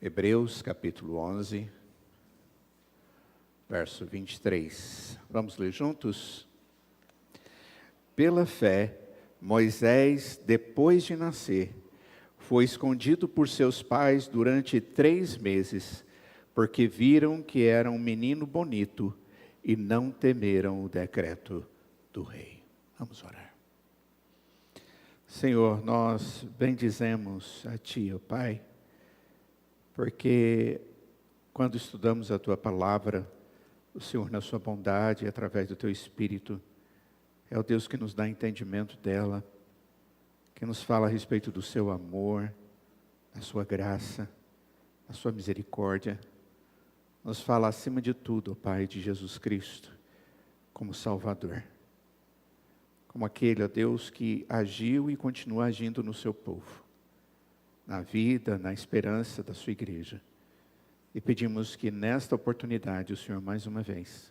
Hebreus capítulo 11, verso 23. Vamos ler juntos? Pela fé, Moisés, depois de nascer, foi escondido por seus pais durante 3 meses, porque viram que era um menino bonito e não temeram o decreto do rei. Vamos orar. Senhor, nós bendizemos a Ti, ó Pai, porque quando estudamos a Tua palavra, o Senhor, na Sua bondade, através do Teu Espírito, é o Deus que nos dá entendimento dela, que nos fala a respeito do Seu amor, da Sua graça, da Sua misericórdia. Nos fala acima de tudo, ó Pai, de Jesus Cristo, como Salvador. Como aquele, ó Deus, que agiu e continua agindo no Seu povo, na vida, na esperança da Sua igreja. E pedimos que nesta oportunidade o Senhor, mais uma vez,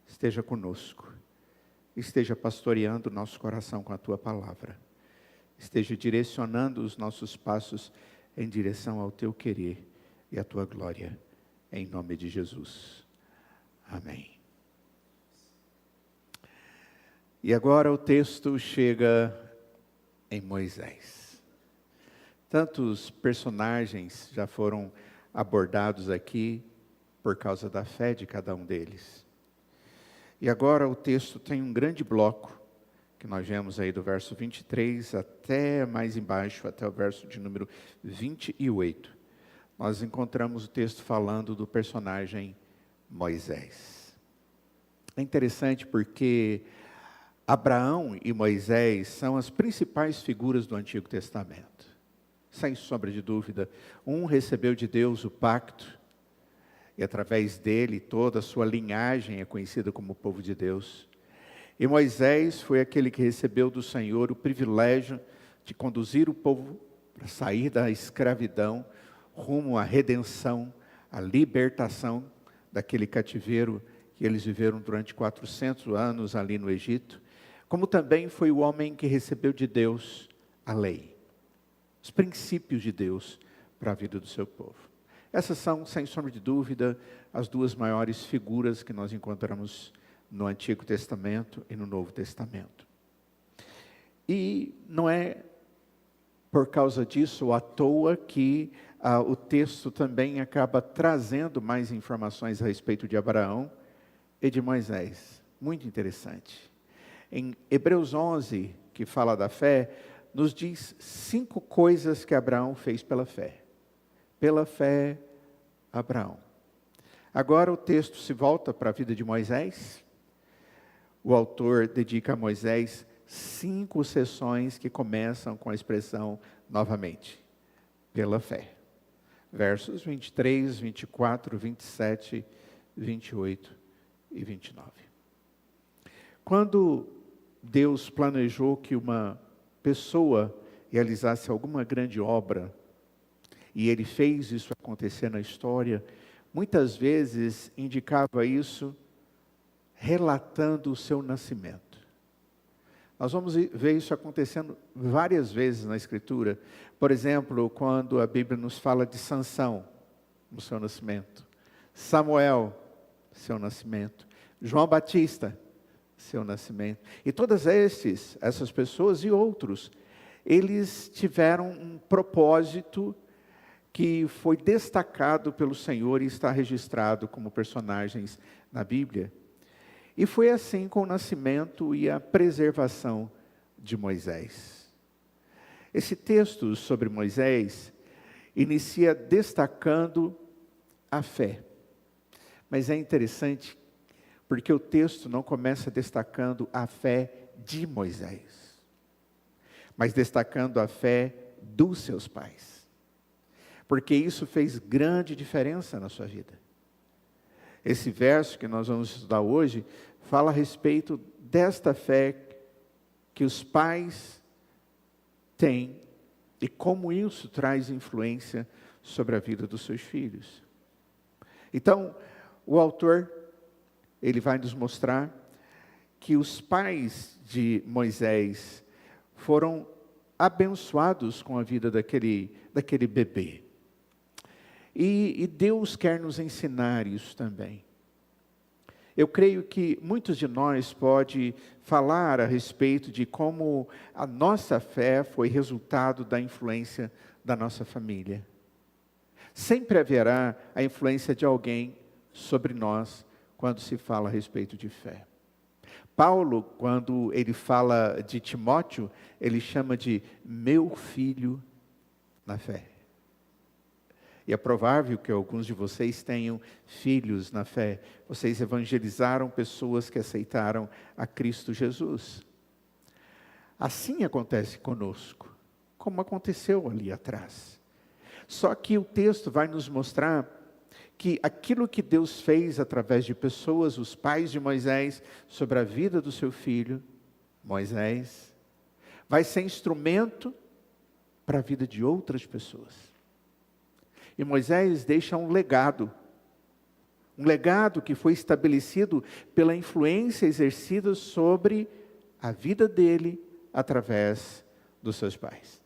esteja conosco, esteja pastoreando o nosso coração com a Tua palavra, esteja direcionando os nossos passos em direção ao Teu querer e à Tua glória, em nome de Jesus. Amém. E agora o texto chega em Moisés. Tantos personagens já foram abordados aqui por causa da fé de cada um deles. E agora o texto tem um grande bloco, que nós vemos aí do verso 23 até mais embaixo, até o verso de número 28. Nós encontramos o texto falando do personagem Moisés. É interessante porque Abraão e Moisés são as principais figuras do Antigo Testamento. Sem sombra de dúvida, um recebeu de Deus o pacto, e através dele toda a sua linhagem é conhecida como povo de Deus. E Moisés foi aquele que recebeu do Senhor o privilégio de conduzir o povo para sair da escravidão, rumo à redenção, à libertação daquele cativeiro que eles viveram durante 400 anos ali no Egito, como também foi o homem que recebeu de Deus a lei, os princípios de Deus para a vida do seu povo. Essas são, sem sombra de dúvida, as duas maiores figuras que nós encontramos no Antigo Testamento e no Novo Testamento. E não é por causa disso à toa que o texto também acaba trazendo mais informações a respeito de Abraão e de Moisés. Muito interessante. Em Hebreus 11, que fala da fé, nos diz 5 coisas que Abraão fez pela fé. Pela fé, Abraão. Agora o texto se volta para a vida de Moisés. O autor dedica a Moisés 5 sessões que começam com a expressão novamente, pela fé. Versos 23, 24, 27, 28 e 29. Quando Deus planejou que uma pessoa realizasse alguma grande obra, e Ele fez isso acontecer na história, muitas vezes indicava isso relatando o seu nascimento. Nós vamos ver isso acontecendo várias vezes na Escritura. Por exemplo, quando a Bíblia nos fala de Sansão, no seu nascimento, Samuel, seu nascimento, João Batista, seu nascimento. E todas essas pessoas e outros, eles tiveram um propósito que foi destacado pelo Senhor e está registrado como personagens na Bíblia. E foi assim com o nascimento e a preservação de Moisés. Esse texto sobre Moisés inicia destacando a fé. Mas é interessante porque o texto não começa destacando a fé de Moisés, mas destacando a fé dos seus pais. Porque isso fez grande diferença na sua vida. Esse verso que nós vamos estudar hoje fala a respeito desta fé que os pais têm e como isso traz influência sobre a vida dos seus filhos. Então, o autor, ele vai nos mostrar que os pais de Moisés foram abençoados com a vida daquele bebê. E Deus quer nos ensinar isso também. Eu creio que muitos de nós podem falar a respeito de como a nossa fé foi resultado da influência da nossa família. Sempre haverá a influência de alguém sobre nós quando se fala a respeito de fé. Paulo, quando ele fala de Timóteo, ele chama de meu filho na fé. E é provável que alguns de vocês tenham filhos na fé. Vocês evangelizaram pessoas que aceitaram a Cristo Jesus. Assim acontece conosco, como aconteceu ali atrás. Só que o texto vai nos mostrar que aquilo que Deus fez através de pessoas, os pais de Moisés, sobre a vida do seu filho, Moisés, vai ser instrumento para a vida de outras pessoas. E Moisés deixa um legado que foi estabelecido pela influência exercida sobre a vida dele através dos seus pais.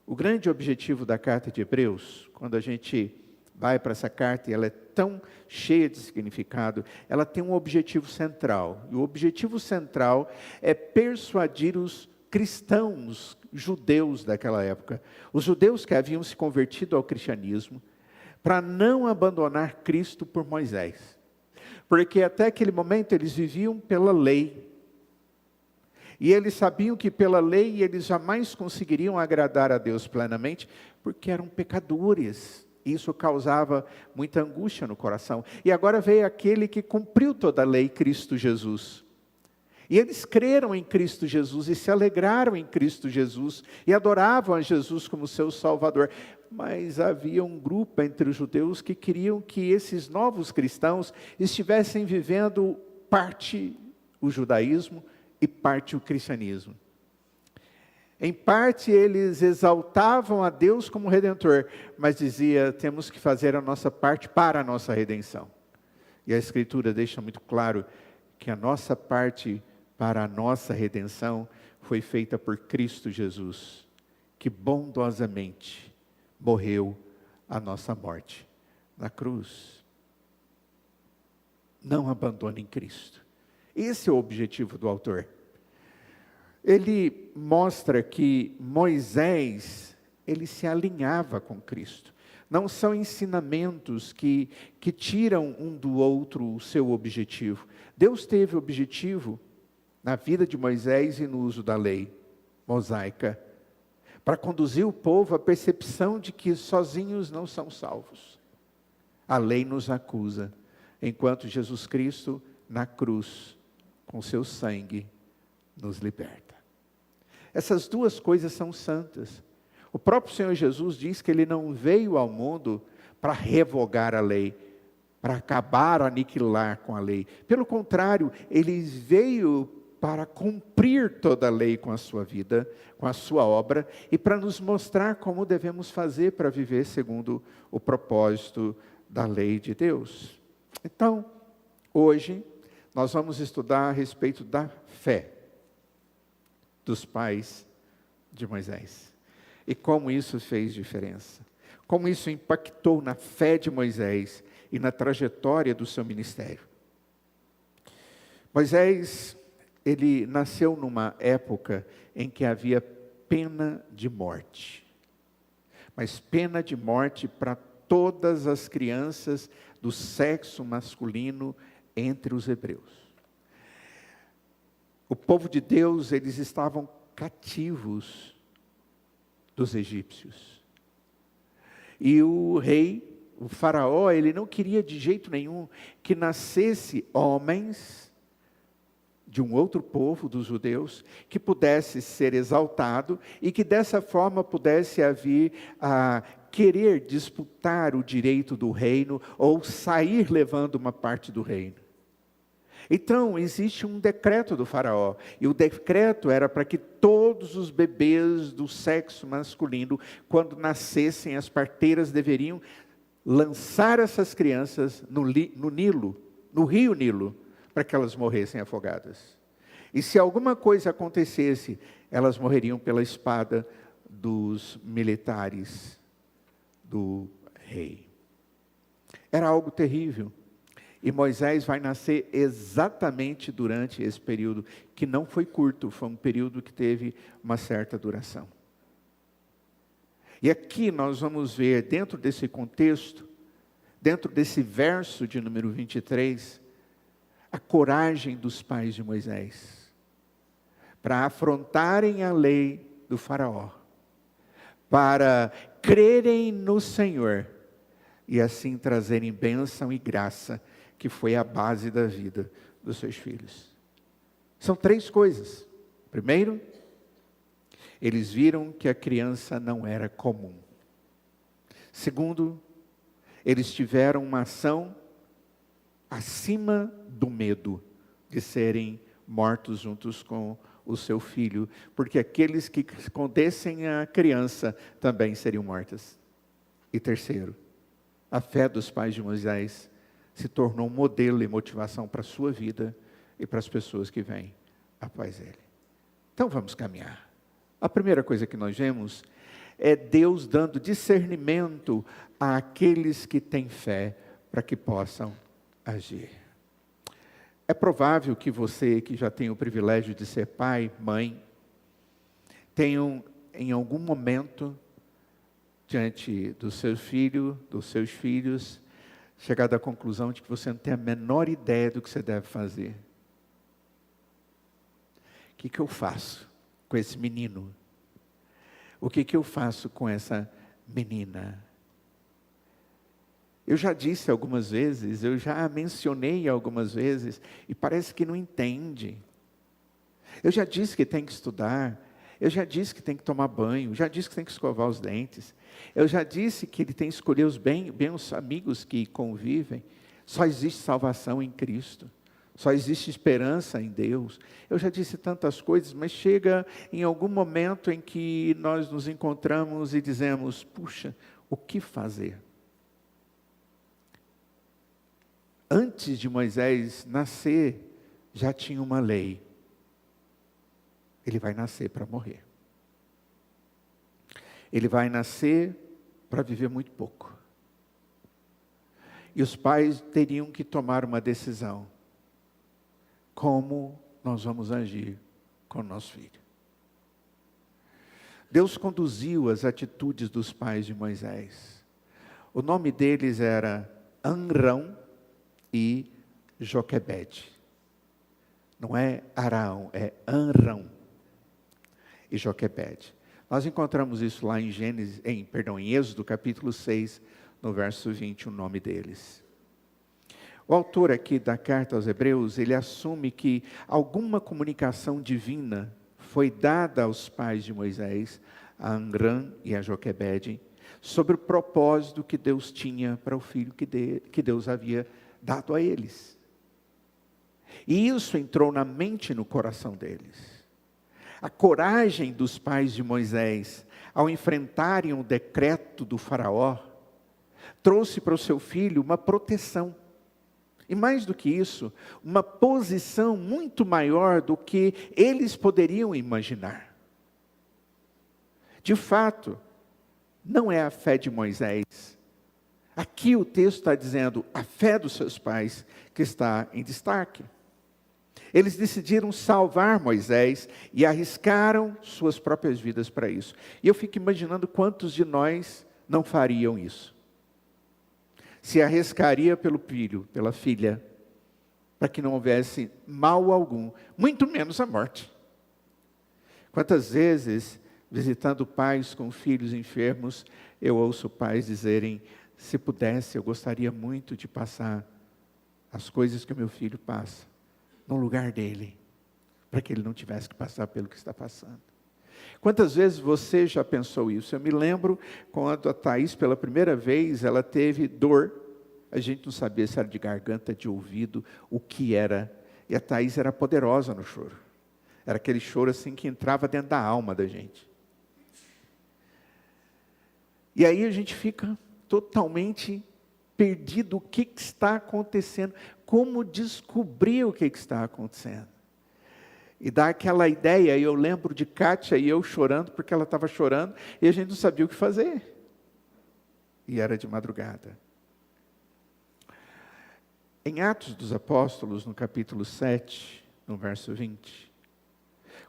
O grande objetivo da carta de Hebreus, quando a gente vai para essa carta e ela é tão cheia de significado, ela tem um objetivo central. E o objetivo central é persuadir os cristãos, judeus daquela época, os judeus que haviam se convertido ao cristianismo, para não abandonar Cristo por Moisés. Porque até aquele momento eles viviam pela lei. E eles sabiam que pela lei eles jamais conseguiriam agradar a Deus plenamente, porque eram pecadores. Isso causava muita angústia no coração. E agora veio aquele que cumpriu toda a lei, Cristo Jesus. E eles creram em Cristo Jesus e se alegraram em Cristo Jesus e adoravam a Jesus como seu Salvador. Mas havia um grupo entre os judeus que queriam que esses novos cristãos estivessem vivendo parte o judaísmo e parte o cristianismo. Em parte eles exaltavam a Deus como Redentor, mas dizia, temos que fazer a nossa parte para a nossa redenção. E a Escritura deixa muito claro que a nossa parte para a nossa redenção foi feita por Cristo Jesus, que bondosamente morreu a nossa morte na cruz. Não abandonem Cristo. Esse é o objetivo do autor. Ele mostra que Moisés, ele se alinhava com Cristo. Não são ensinamentos que tiram um do outro o seu objetivo. Deus teve objetivo na vida de Moisés e no uso da lei mosaica, para conduzir o povo à percepção de que sozinhos não são salvos. A lei nos acusa, enquanto Jesus Cristo, na cruz, com seu sangue, nos liberta. Essas duas coisas são santas. O próprio Senhor Jesus diz que Ele não veio ao mundo para revogar a lei, para acabar, aniquilar com a lei. Pelo contrário, Ele veio para cumprir toda a lei com a sua vida, com a sua obra, e para nos mostrar como devemos fazer para viver segundo o propósito da lei de Deus. Então, hoje, nós vamos estudar a respeito da fé dos pais de Moisés. E como isso fez diferença. Como isso impactou na fé de Moisés e na trajetória do seu ministério. Moisés, ele nasceu numa época em que havia pena de morte. Mas pena de morte para todas as crianças do sexo masculino entre os hebreus. O povo de Deus, eles estavam cativos dos egípcios. E o rei, o faraó, ele não queria de jeito nenhum que nascesse homens de um outro povo, dos judeus, que pudesse ser exaltado e que dessa forma pudesse vir a querer disputar o direito do reino ou sair levando uma parte do reino. Então, existe um decreto do faraó, e o decreto era para que todos os bebês do sexo masculino, quando nascessem, as parteiras deveriam lançar essas crianças no Nilo, no rio Nilo, para que elas morressem afogadas. E se alguma coisa acontecesse, elas morreriam pela espada dos militares do rei. Era algo terrível. E Moisés vai nascer exatamente durante esse período, que não foi curto, foi um período que teve uma certa duração. E aqui nós vamos ver, dentro desse contexto, dentro desse verso de número 23, a coragem dos pais de Moisés, para afrontarem a lei do faraó, para crerem no Senhor, e assim trazerem bênção e graça, que foi a base da vida dos seus filhos. São 3 coisas. Primeiro, eles viram que a criança não era comum. Segundo, eles tiveram uma ação acima do medo de serem mortos juntos com o seu filho, porque aqueles que escondessem a criança também seriam mortas. E terceiro, a fé dos pais de Moisés se tornou um modelo e motivação para a sua vida e para as pessoas que vêm após ele. Então vamos caminhar. A primeira coisa que nós vemos é Deus dando discernimento àqueles que têm fé para que possam agir. É provável que você, que já tem o privilégio de ser pai, mãe, tenham em algum momento, diante do seu filho, dos seus filhos, chegado à conclusão de que você não tem a menor ideia do que você deve fazer. O que eu faço com esse menino? O que eu faço com essa menina? Eu já disse algumas vezes, eu já mencionei algumas vezes, e parece que não entende. Eu já disse que tem que estudar, eu já disse que tem que tomar banho, já disse que tem que escovar os dentes, eu já disse que ele tem que escolher os os amigos que convivem. Só existe salvação em Cristo, só existe esperança em Deus. Eu já disse tantas coisas, mas chega em algum momento em que nós nos encontramos e dizemos: puxa, o que fazer? Antes de Moisés nascer, já tinha uma lei. Ele vai nascer para morrer. Ele vai nascer para viver muito pouco. E os pais teriam que tomar uma decisão. Como nós vamos agir com o nosso filho? Deus conduziu as atitudes dos pais de Moisés. O nome deles era Amrão e Joquebede. Não é Araão, é Amrão e Joquebede. Nós encontramos isso lá em Êxodo capítulo 6, no verso 20, o nome deles. O autor aqui da carta aos Hebreus, ele assume que alguma comunicação divina foi dada aos pais de Moisés, a Amrão e a Joquebede, sobre o propósito que Deus tinha para o filho que Deus havia dado a eles. E isso entrou na mente e no coração deles. A coragem dos pais de Moisés, ao enfrentarem o decreto do faraó, trouxe para o seu filho uma proteção. E mais do que isso, uma posição muito maior do que eles poderiam imaginar. De fato, não é a fé de Moisés. Aqui o texto está dizendo a fé dos seus pais que está em destaque. Eles decidiram salvar Moisés e arriscaram suas próprias vidas para isso. E eu fico imaginando quantos de nós não fariam isso. Se arriscaria pelo filho, pela filha, para que não houvesse mal algum, muito menos a morte. Quantas vezes, visitando pais com filhos enfermos, eu ouço pais dizerem: se pudesse, eu gostaria muito de passar as coisas que o meu filho passa no lugar dele, para que ele não tivesse que passar pelo que está passando. Quantas vezes você já pensou isso? Eu me lembro quando a Thaís, pela primeira vez, ela teve dor. A gente não sabia se era de garganta, de ouvido, o que era. E a Thaís era poderosa no choro. Era aquele choro assim que entrava dentro da alma da gente. E aí a gente fica totalmente perdido. O que está acontecendo? Como descobrir o que está acontecendo? E dá aquela ideia, e eu lembro de Kátia e eu chorando, porque ela estava chorando, e a gente não sabia o que fazer. e era de madrugada. Em Atos dos Apóstolos, no capítulo 7, no verso 20,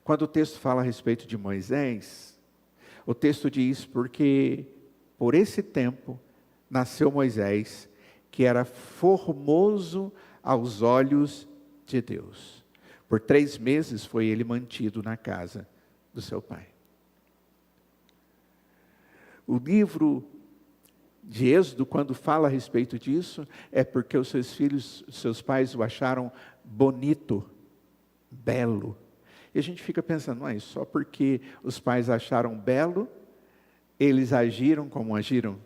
quando o texto fala a respeito de Moisés, o texto diz: porque por esse tempo nasceu Moisés, que era formoso aos olhos de Deus. Por 3 meses foi ele mantido na casa do seu pai. O livro de Êxodo, quando fala a respeito disso, é porque os seus pais o acharam bonito, belo. E a gente fica pensando, não é só porque os pais acharam belo, eles agiram como agiram?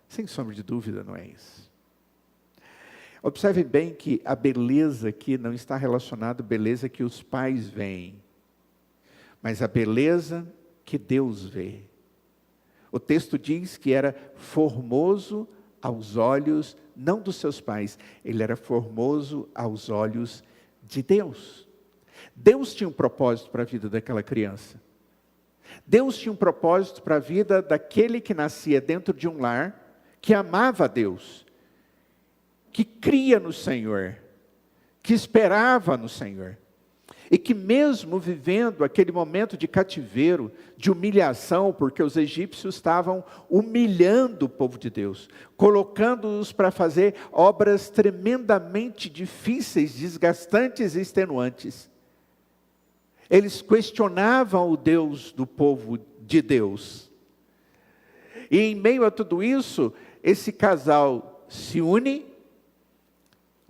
Sem sombra de dúvida, não é isso. Observe bem que a beleza aqui não está relacionada à beleza que os pais veem, mas a beleza que Deus vê. O texto diz que era formoso aos olhos, não dos seus pais, ele era formoso aos olhos de Deus. Deus tinha um propósito para a vida daquela criança. Deus tinha um propósito para a vida daquele que nascia dentro de um lar, que amava a Deus, que cria no Senhor, que esperava no Senhor. E que mesmo vivendo aquele momento de cativeiro, de humilhação, porque os egípcios estavam humilhando o povo de Deus, colocando-os para fazer obras tremendamente difíceis, desgastantes e extenuantes. Eles questionavam o Deus do povo de Deus. E em meio a tudo isso, esse casal se une.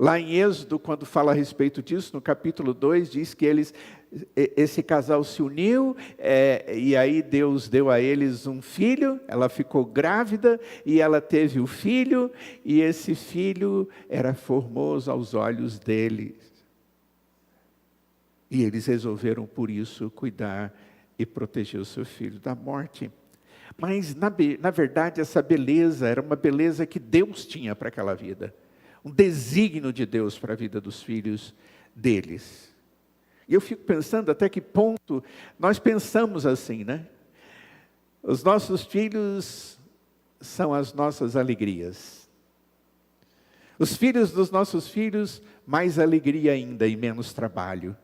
Lá em Êxodo, quando fala a respeito disso, no capítulo 2, diz que esse casal se uniu, e aí Deus deu a eles um filho, ela ficou grávida, e ela teve o filho, e esse filho era formoso aos olhos deles. E eles resolveram, por isso, cuidar e proteger o seu filho da morte. Mas, na verdade, essa beleza era uma beleza que Deus tinha para aquela vida. Um desígnio de Deus para a vida dos filhos deles. E eu fico pensando até que ponto nós pensamos assim, né? Os nossos filhos são as nossas alegrias. Os filhos dos nossos filhos, mais alegria ainda e menos trabalho.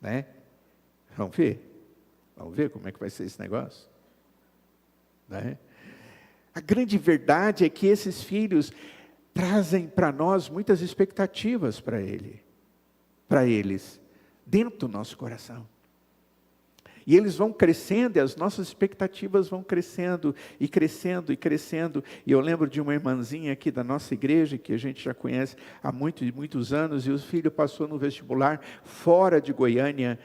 Né? Vamos ver como é que vai ser esse negócio. Né? A grande verdade é que esses filhos trazem para nós muitas expectativas para eles, dentro do nosso coração. E eles vão crescendo, e as nossas expectativas vão crescendo, e crescendo, e crescendo. E eu lembro de uma irmãzinha aqui da nossa igreja, que a gente já conhece há muitos anos, e o filho passou no vestibular fora de Goiânia,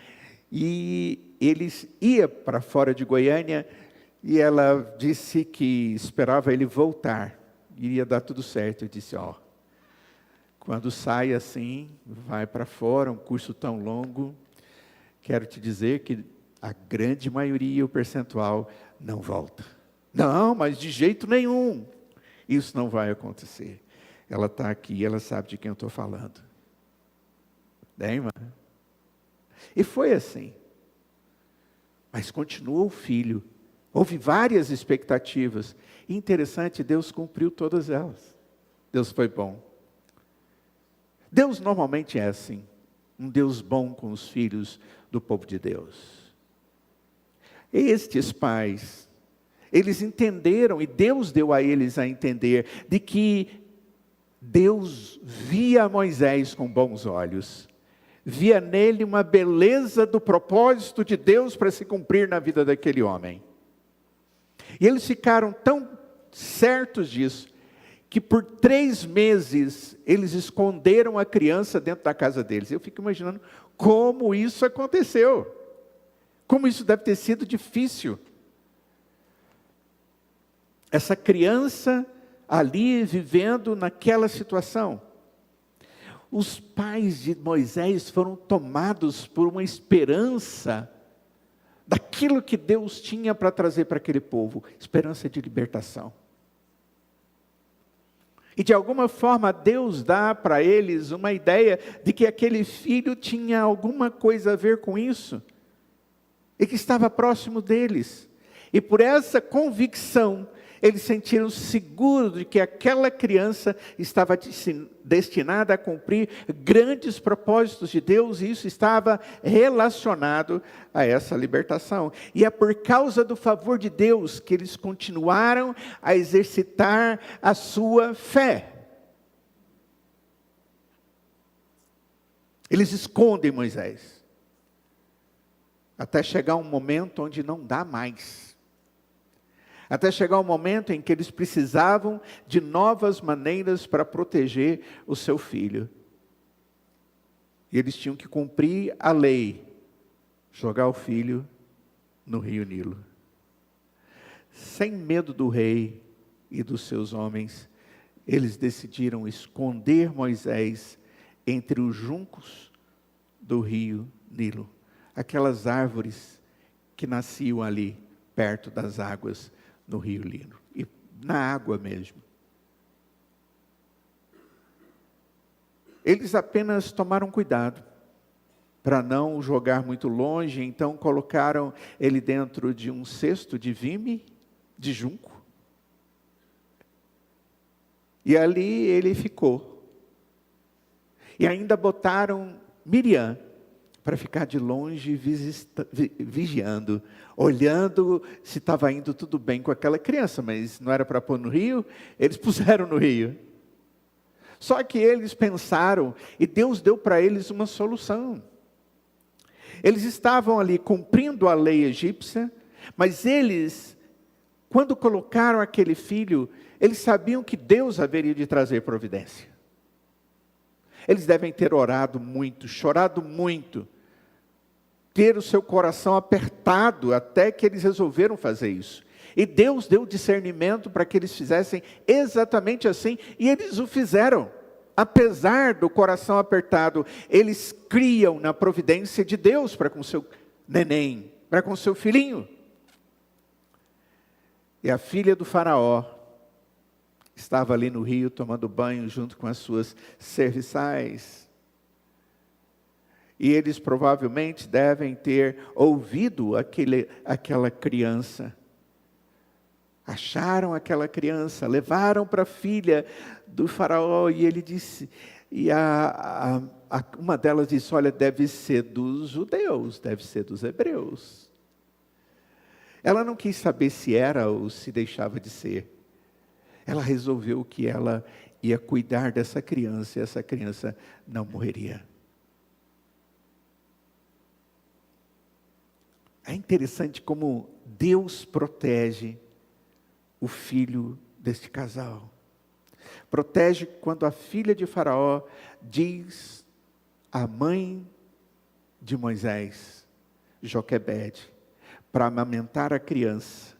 e eles iam para fora de Goiânia, e ela disse que esperava ele voltar. Iria dar tudo certo. Eu disse, quando sai assim, vai para fora, um curso tão longo, quero te dizer que a grande maioria, o percentual, não volta. Não, mas de jeito nenhum. Isso não vai acontecer. Ela está aqui, ela sabe de quem eu estou falando. Né, irmã? E foi assim. Mas continuou o filho. Houve várias expectativas. E interessante, Deus cumpriu todas elas. Deus foi bom. Deus normalmente é assim. Um Deus bom com os filhos do povo de Deus. Estes pais, eles entenderam, e Deus deu a eles a entender, de que Deus via Moisés com bons olhos. Via nele uma beleza do propósito de Deus para se cumprir na vida daquele homem. E eles ficaram tão certos disso, que por 3 meses eles esconderam a criança dentro da casa deles. Eu fico imaginando como isso aconteceu. Como isso deve ter sido difícil. Essa criança ali vivendo naquela situação. Os pais de Moisés foram tomados por uma esperança daquilo que Deus tinha para trazer para aquele povo, esperança de libertação. E de alguma forma Deus dá para eles uma ideia de que aquele filho tinha alguma coisa a ver com isso, e que estava próximo deles. E por essa convicção, Eles sentiram seguros de que aquela criança estava destinada a cumprir grandes propósitos de Deus, e isso estava relacionado a essa libertação. E é por causa do favor de Deus que eles continuaram a exercitar a sua fé. Eles escondem Moisés, até chegar um momento onde não dá mais. Até chegar um momento em que eles precisavam de novas maneiras para proteger o seu filho. E eles tinham que cumprir a lei, jogar o filho no rio Nilo. Sem medo do rei e dos seus homens, eles decidiram esconder Moisés entre os juncos do rio Nilo. Aquelas árvores que nasciam ali, perto das águas no rio Nilo, e na água mesmo. Eles apenas tomaram cuidado para não o jogar muito longe, então colocaram ele dentro de um cesto de vime, de junco, e ali ele ficou. E ainda botaram Miriam para ficar de longe vigiando, olhando se estava indo tudo bem com aquela criança, mas não era para pôr no rio, eles puseram no rio. Só que eles pensaram, e Deus deu para eles uma solução. Eles estavam ali cumprindo a lei egípcia, mas eles, quando colocaram aquele filho, eles sabiam que Deus haveria de trazer providência. Eles devem ter orado muito, chorado muito, ter o seu coração apertado, até que eles resolveram fazer isso. E Deus deu discernimento para que eles fizessem exatamente assim, e eles o fizeram. Apesar do coração apertado, eles criam na providência de Deus para com seu neném, para com seu filhinho. E a filha do faraó estava ali no rio tomando banho junto com as suas serviçais. E eles provavelmente devem ter ouvido aquela criança. Acharam aquela criança, levaram para a filha do faraó, e ele disse, e uma delas disse, olha, deve ser dos judeus, deve ser dos hebreus. Ela não quis saber se era ou se deixava de ser. Ela resolveu que ela ia cuidar dessa criança, e essa criança não morreria. É interessante como Deus protege o filho deste casal. Protege quando a filha de Faraó diz à mãe de Moisés, Joquebede, para amamentar a criança,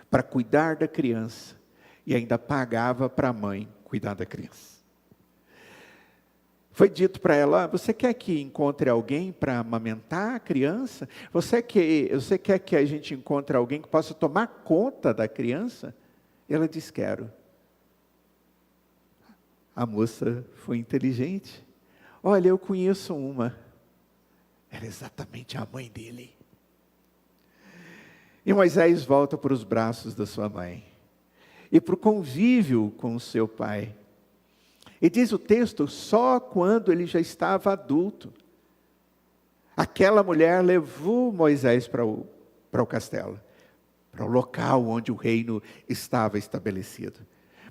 para cuidar da criança, e ainda pagava para a mãe cuidar da criança. Foi dito para ela, você quer que encontre alguém para amamentar a criança? Você quer que a gente encontre alguém que possa tomar conta da criança? Ela disse, quero. A moça foi inteligente. Olha, eu conheço uma. Era exatamente a mãe dele. E Moisés volta para os braços da sua mãe. E para o convívio com o seu pai. E diz o texto, só quando ele já estava adulto, aquela mulher levou Moisés para o castelo, para o local onde o reino estava estabelecido.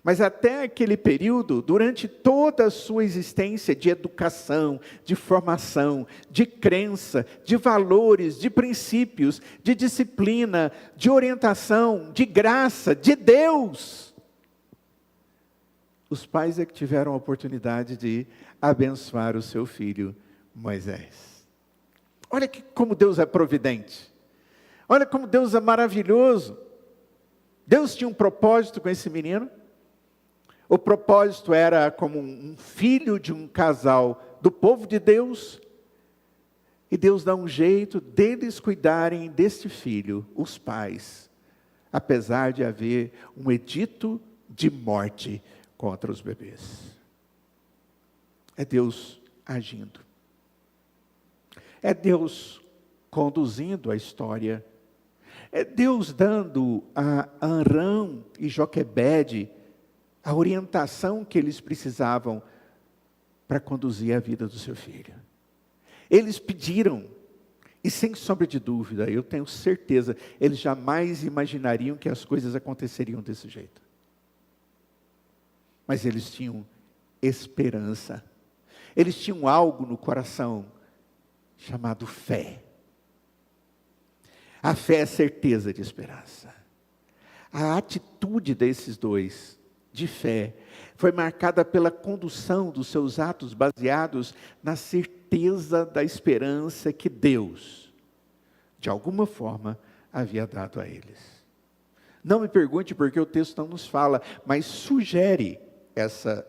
Mas até aquele período, durante toda a sua existência de educação, de formação, de crença, de valores, de princípios, de disciplina, de orientação, de graça, de Deus, os pais é que tiveram a oportunidade de abençoar o seu filho Moisés. Olha como Deus é providente. Olha como Deus é maravilhoso. Deus tinha um propósito com esse menino. O propósito era como um filho de um casal do povo de Deus. E Deus dá um jeito deles cuidarem deste filho, os pais. Apesar de haver um edito de morte contra os bebês. É Deus agindo. É Deus conduzindo a história. É Deus dando a Arão e Joquebede a orientação que eles precisavam para conduzir a vida do seu filho. Eles pediram, e sem sombra de dúvida, eu tenho certeza, eles jamais imaginariam que as coisas aconteceriam desse jeito. Mas eles tinham esperança. Eles tinham algo no coração chamado fé. A fé é certeza de esperança. A atitude desses dois, de fé, foi marcada pela condução dos seus atos baseados na certeza da esperança que Deus, de alguma forma, havia dado a eles. Não me pergunte porque o texto não nos fala, mas sugere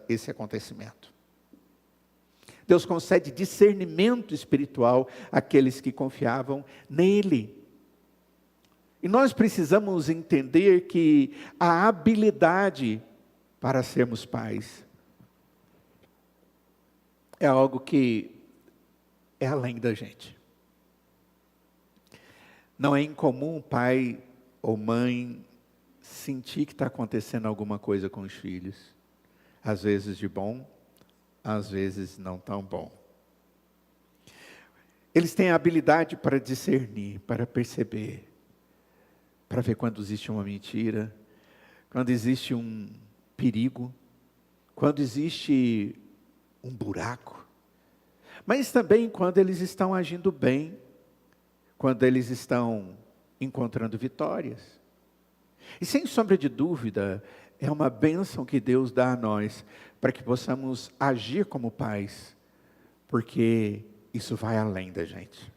esse acontecimento. Deus concede discernimento espiritual àqueles que confiavam nele. E nós precisamos entender que a habilidade para sermos pais é algo que é além da gente. Não é incomum pai ou mãe sentir que está acontecendo alguma coisa com os filhos. Às vezes de bom, às vezes não tão bom. Eles têm a habilidade para discernir, para perceber, para ver quando existe uma mentira, quando existe um perigo, quando existe um buraco, mas também quando eles estão agindo bem, quando eles estão encontrando vitórias. E sem sombra de dúvida, é uma bênção que Deus dá a nós, para que possamos agir como pais, porque isso vai além da gente.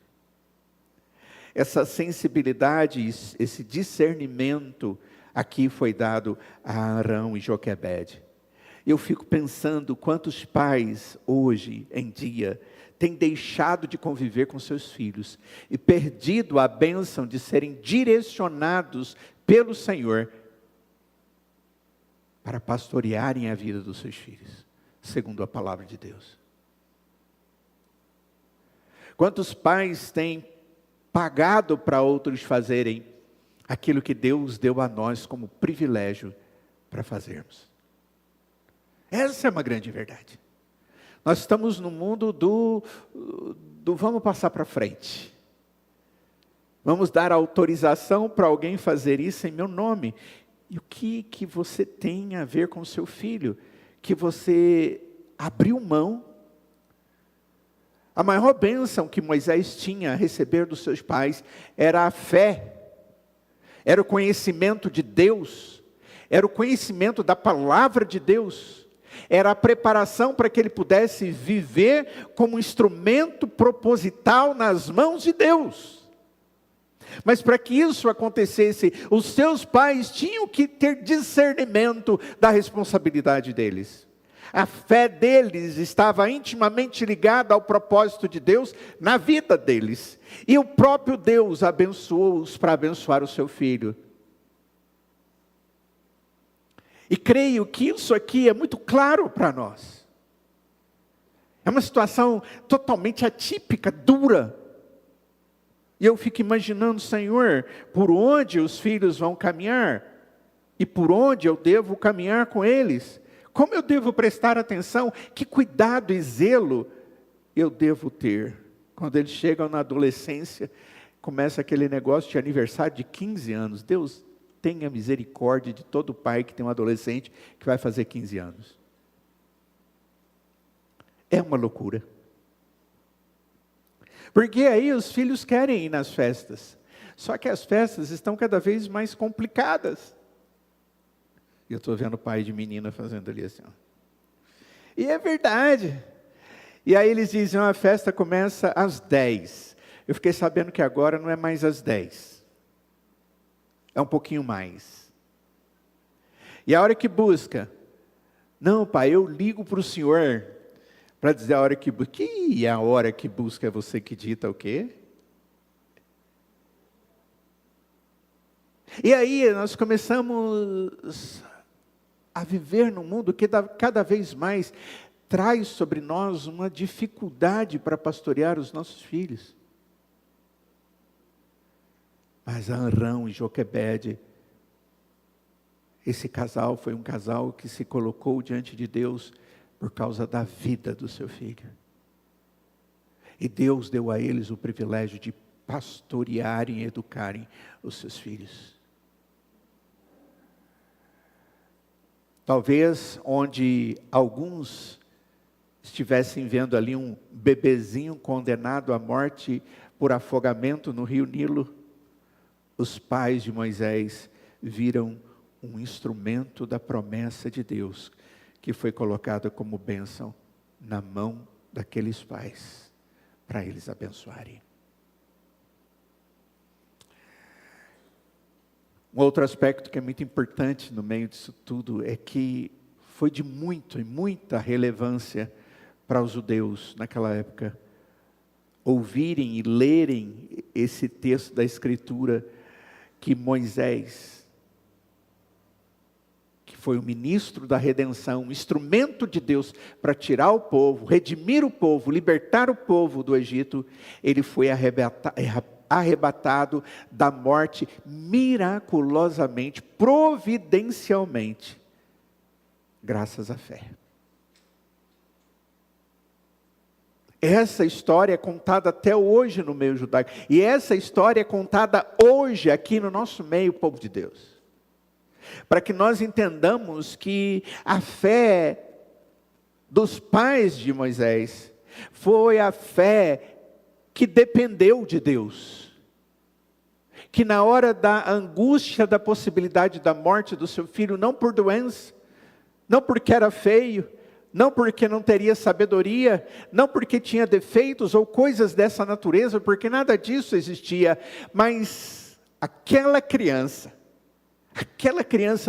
Essa sensibilidade, esse discernimento, aqui foi dado a Arão e Joquebede. Eu fico pensando quantos pais, hoje em dia, têm deixado de conviver com seus filhos, e perdido a bênção de serem direcionados pelo Senhor, para pastorearem a vida dos seus filhos, segundo a palavra de Deus. Quantos pais têm pagado para outros fazerem aquilo que Deus deu a nós como privilégio para fazermos? Essa é uma grande verdade. Nós estamos no mundo do vamos passar para frente. Vamos dar autorização para alguém fazer isso em meu nome. E o que você tem a ver com o seu filho? Que você abriu mão. A maior bênção que Moisés tinha a receber dos seus pais era a fé, era o conhecimento de Deus, era o conhecimento da palavra de Deus, era a preparação para que ele pudesse viver como instrumento proposital nas mãos de Deus. Mas para que isso acontecesse, os seus pais tinham que ter discernimento da responsabilidade deles. A fé deles estava intimamente ligada ao propósito de Deus na vida deles. E o próprio Deus abençoou-os para abençoar o seu filho. E creio que isso aqui é muito claro para nós. É uma situação totalmente atípica, dura. E eu fico imaginando, Senhor, por onde os filhos vão caminhar? E por onde eu devo caminhar com eles? Como eu devo prestar atenção? Que cuidado e zelo eu devo ter? Quando eles chegam na adolescência, começa aquele negócio de aniversário de 15 anos. Deus tenha misericórdia de todo pai que tem um adolescente que vai fazer 15 anos. É uma loucura. Porque aí os filhos querem ir nas festas. Só que as festas estão cada vez mais complicadas. Eu estou vendo o pai de menina fazendo ali assim. Ó. E é verdade. E aí eles dizem, a festa começa às 10. Eu fiquei sabendo que agora não é mais às 10. É um pouquinho mais. E a hora que busca. Não, pai, eu ligo para o senhor para dizer a hora que busca. Que a hora que busca é você que dita o quê? E aí nós começamos a viver num mundo que cada vez mais traz sobre nós uma dificuldade para pastorear os nossos filhos. Mas Arão e Joquebede, esse casal foi um casal que se colocou diante de Deus por causa da vida do seu filho. E Deus deu a eles o privilégio de pastorearem e educarem os seus filhos. Talvez onde alguns estivessem vendo ali um bebezinho condenado à morte por afogamento no rio Nilo, os pais de Moisés viram um instrumento da promessa de Deus, que foi colocado como bênção na mão daqueles pais, para eles abençoarem. Um outro aspecto que é muito importante no meio disso tudo é que foi de muita relevância para os judeus naquela época ouvirem e lerem esse texto da Escritura, que Moisés, que foi o ministro da redenção, um instrumento de Deus para tirar o povo, redimir o povo, libertar o povo do Egito, ele foi arrebatado da morte miraculosamente, providencialmente, graças à fé. Essa história é contada até hoje no meio judaico. E essa história é contada hoje aqui no nosso meio, povo de Deus. Para que nós entendamos que a fé dos pais de Moisés foi a fé que dependeu de Deus. Que na hora da angústia, da possibilidade da morte do seu filho, não por doença, não porque era feio, não porque não teria sabedoria, não porque tinha defeitos ou coisas dessa natureza, porque nada disso existia, mas aquela criança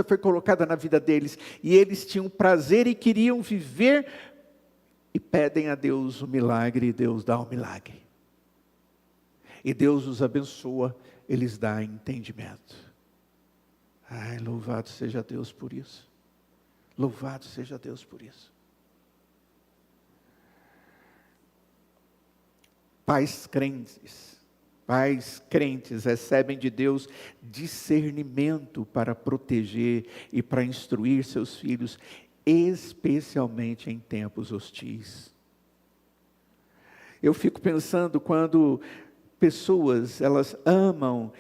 foi colocada na vida deles, e eles tinham prazer e queriam viver, e pedem a Deus o milagre, e Deus dá o milagre. E Deus os abençoa, eles dão entendimento. Ai, louvado seja Deus por isso. Louvado seja Deus por isso. Pais crentes recebem de Deus discernimento para proteger e para instruir seus filhos, especialmente em tempos hostis. Eu fico pensando quando pessoas, elas amam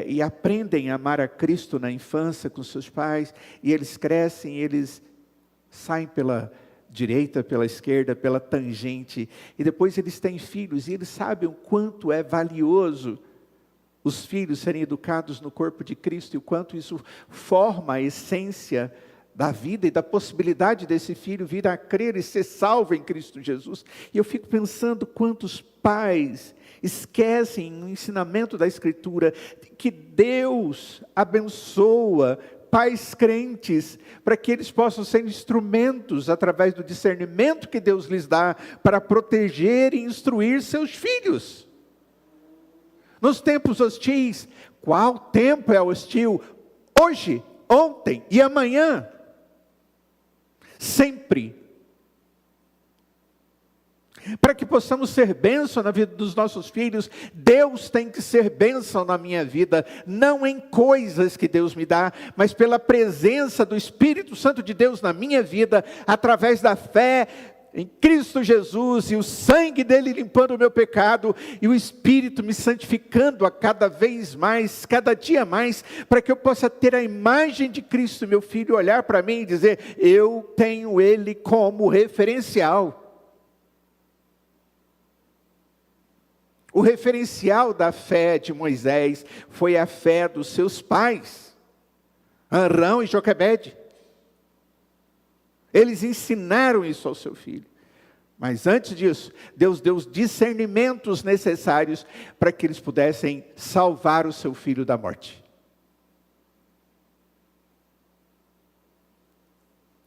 e aprendem a amar a Cristo na infância com seus pais, e eles crescem, eles saem pela direita, pela esquerda, pela tangente, e depois eles têm filhos, e eles sabem o quanto é valioso os filhos serem educados no corpo de Cristo, e o quanto isso forma a essência da vida e da possibilidade desse filho vir a crer e ser salvo em Cristo Jesus. E eu fico pensando quantos pais esquecem o ensinamento da Escritura, que Deus abençoa pais crentes, para que eles possam ser instrumentos, através do discernimento que Deus lhes dá, para proteger e instruir seus filhos. Nos tempos hostis, qual tempo é hostil? Hoje, ontem e amanhã. Sempre. Para que possamos ser bênção na vida dos nossos filhos, Deus tem que ser bênção na minha vida, não em coisas que Deus me dá, mas pela presença do Espírito Santo de Deus na minha vida, através da fé em Cristo Jesus, e o sangue dele limpando o meu pecado, e o Espírito me santificando a cada vez mais, cada dia mais, para que eu possa ter a imagem de Cristo, meu filho, olhar para mim e dizer, eu tenho ele como referencial. O referencial da fé de Moisés foi a fé dos seus pais, Arão e Joquebede. Eles ensinaram isso ao seu filho. Mas antes disso, Deus deu os discernimentos necessários para que eles pudessem salvar o seu filho da morte.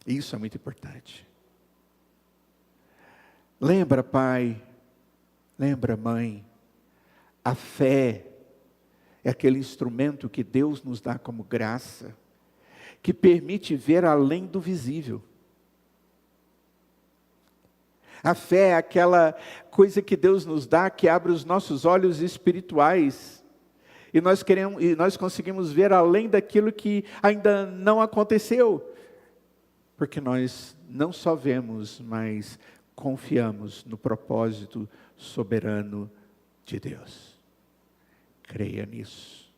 Isso é muito importante. Lembra, pai, lembra, mãe, a fé é aquele instrumento que Deus nos dá como graça, que permite ver além do visível. A fé é aquela coisa que Deus nos dá, que abre os nossos olhos espirituais, E nós conseguimos ver além daquilo que ainda não aconteceu. Porque nós não só vemos, mas confiamos no propósito soberano de Deus. Creia nisso.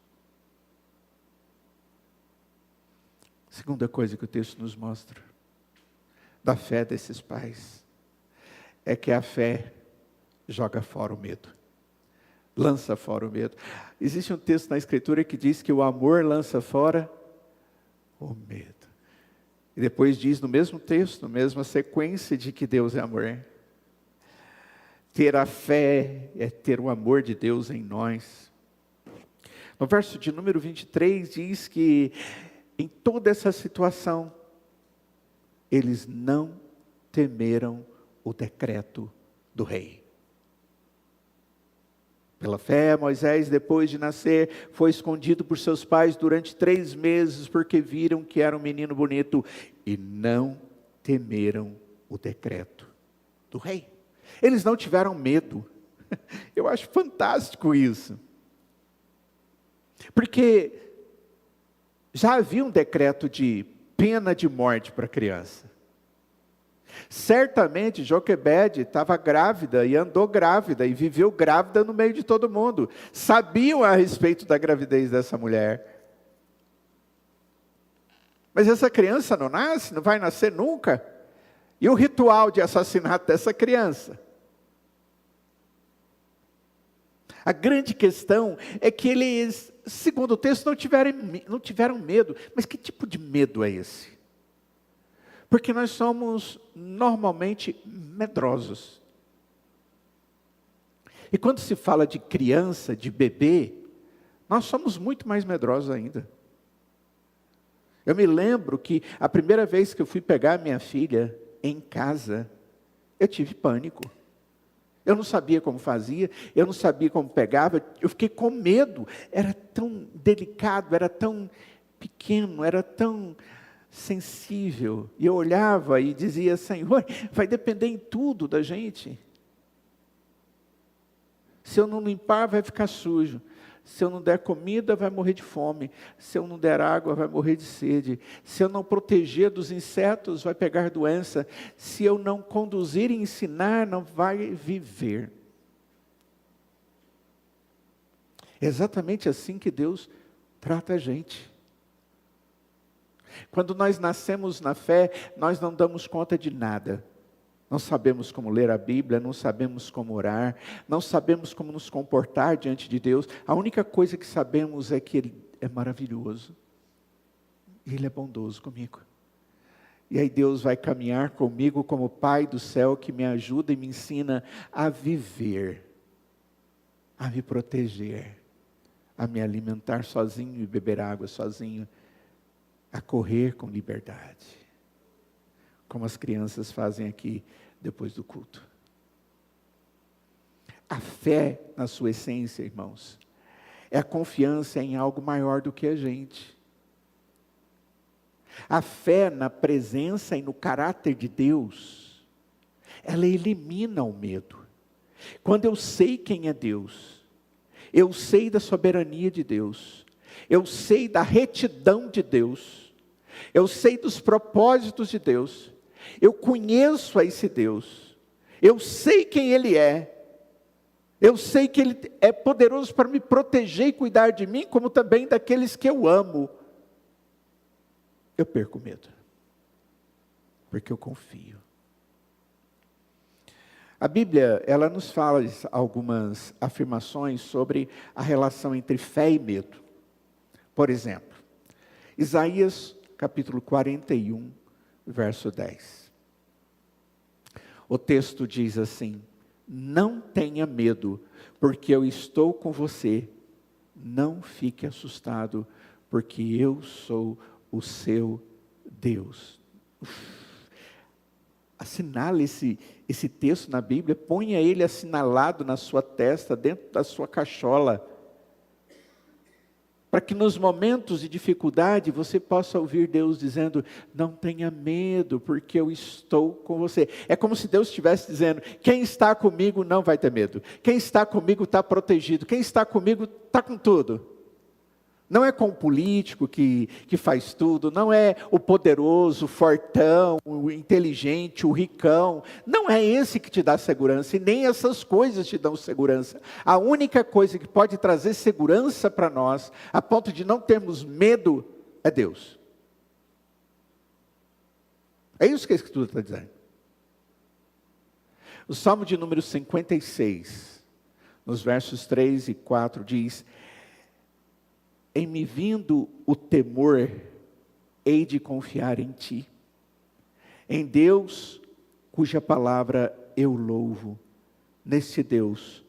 Segunda coisa que o texto nos mostra da fé desses pais é que a fé joga fora o medo. Lança fora o medo. Existe um texto na Escritura que diz que o amor lança fora o medo. E depois diz no mesmo texto, na mesma sequência, de que Deus é amor. Ter a fé é ter o amor de Deus em nós. No verso de número 23 diz que em toda essa situação, eles não temeram o decreto do rei. Pela fé, Moisés, depois de nascer, foi escondido por seus pais durante 3 meses, porque viram que era um menino bonito, e não temeram o decreto do rei. Eles não tiveram medo. Eu acho fantástico isso. Porque já havia um decreto de pena de morte para a criança. Certamente Joquebede estava grávida e andou grávida e viveu grávida no meio de todo mundo. Sabiam a respeito da gravidez dessa mulher. Mas essa criança não nasce, não vai nascer nunca. E o ritual de assassinato dessa criança? A grande questão é que eles, segundo o texto, não tiveram medo. Mas que tipo de medo é esse? Porque nós somos normalmente medrosos. E quando se fala de criança, de bebê, nós somos muito mais medrosos ainda. Eu me lembro que a primeira vez que eu fui pegar minha filha em casa, eu tive pânico. Eu não sabia como fazia, eu não sabia como pegava, eu fiquei com medo. Era tão delicado, era tão pequeno, era tão sensível. E eu olhava e dizia: Senhor, vai depender em tudo da gente. Se eu não limpar, vai ficar sujo. Se eu não der comida, vai morrer de fome. Se eu não der água, vai morrer de sede. Se eu não proteger dos insetos, vai pegar doença. Se eu não conduzir e ensinar, não vai viver. É exatamente assim que Deus trata a gente. Quando nós nascemos na fé, nós não damos conta de nada. Não sabemos como ler a Bíblia, não sabemos como orar, não sabemos como nos comportar diante de Deus. A única coisa que sabemos é que Ele é maravilhoso. Ele é bondoso comigo. E aí Deus vai caminhar comigo como Pai do céu, que me ajuda e me ensina a viver, a me proteger, a me alimentar sozinho e beber água sozinho, a correr com liberdade, como as crianças fazem aqui depois do culto. A fé, na sua essência, irmãos, é a confiança em algo maior do que a gente. A fé na presença e no caráter de Deus, ela elimina o medo. Quando eu sei quem é Deus, eu sei da soberania de Deus, eu sei da retidão de Deus, eu sei dos propósitos de Deus, eu conheço a esse Deus, eu sei quem Ele é, eu sei que Ele é poderoso para me proteger e cuidar de mim, como também daqueles que eu amo. Eu perco medo, porque eu confio. A Bíblia, ela nos fala algumas afirmações sobre a relação entre fé e medo. Por exemplo, Isaías capítulo 41, verso 10. O texto diz assim: não tenha medo, porque eu estou com você. Não fique assustado, porque eu sou o seu Deus. Assinale esse texto na Bíblia, ponha ele assinalado na sua testa, dentro da sua cachola, para que nos momentos de dificuldade você possa ouvir Deus dizendo: não tenha medo, porque eu estou com você. É como se Deus estivesse dizendo: quem está comigo não vai ter medo, quem está comigo está protegido, quem está comigo está com tudo. Não é com o político que faz tudo, não é o poderoso, o fortão, o inteligente, o ricão. Não é esse que te dá segurança, e nem essas coisas te dão segurança. A única coisa que pode trazer segurança para nós, a ponto de não termos medo, é Deus. É isso que a Escritura está dizendo. O Salmo de número 56, nos versos 3 e 4, diz: em me vindo o temor, hei de confiar em ti. Em Deus, cuja palavra eu louvo. Nesse Deus,